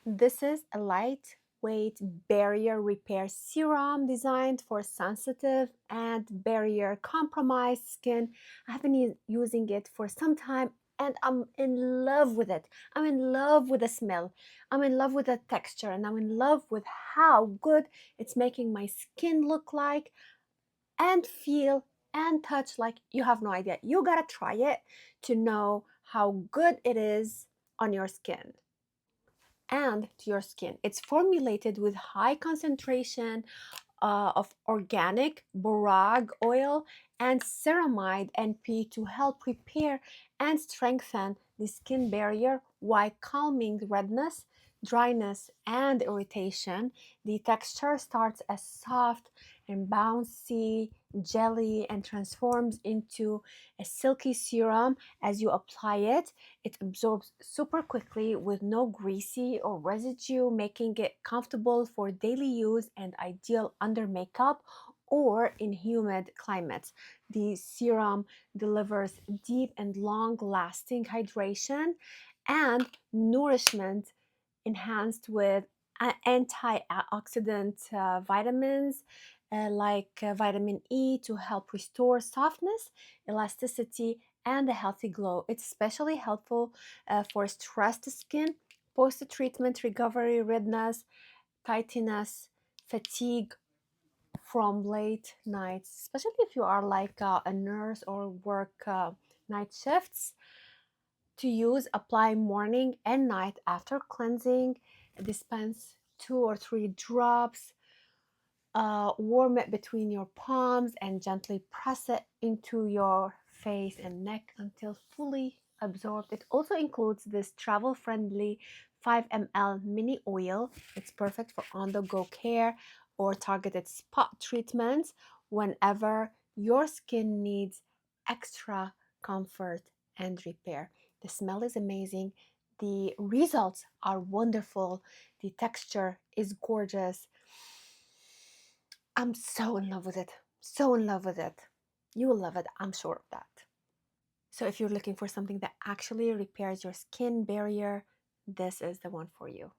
This is a lightweight barrier repair serum designed for sensitive and barrier compromised skin. I've been using it for some time and I'm in love with it. I'm in love with the smell. I'm in love with the texture and I'm in love with how good it's making my skin look like and feel and touch like you have no idea. You gotta try it to know how good it is on your skin and to your skin. It's formulated with high concentration of organic borage oil and ceramide NP to help repair and strengthen the skin barrier while calming redness, dryness, and irritation. The texture starts as soft and bouncy jelly and transforms into a silky serum as you apply it. It absorbs super quickly with no greasy or residue, making it comfortable for daily use and ideal under makeup or in humid climates. The serum delivers deep and long lasting hydration and nourishment enhanced with antioxidant vitamins like vitamin E to help restore softness, elasticity, and a healthy glow. It's especially helpful for stressed skin, post treatment recovery, redness, tidiness, fatigue from late nights, especially if you are like a nurse or work night shifts. To use, apply morning and night after cleansing. Dispense 2 or 3 drops. Warm it between your palms and gently press it into your face and neck until fully absorbed. It also includes this travel friendly 5 ml mini oil. It's perfect for on the go care or targeted spot treatments whenever your skin needs extra comfort and repair. The smell is amazing. The results are wonderful. The texture is gorgeous. I'm so in love with it. So in love with it. You will love it, I'm sure of that. So, if you're looking for something that actually repairs your skin barrier, this is the one for you.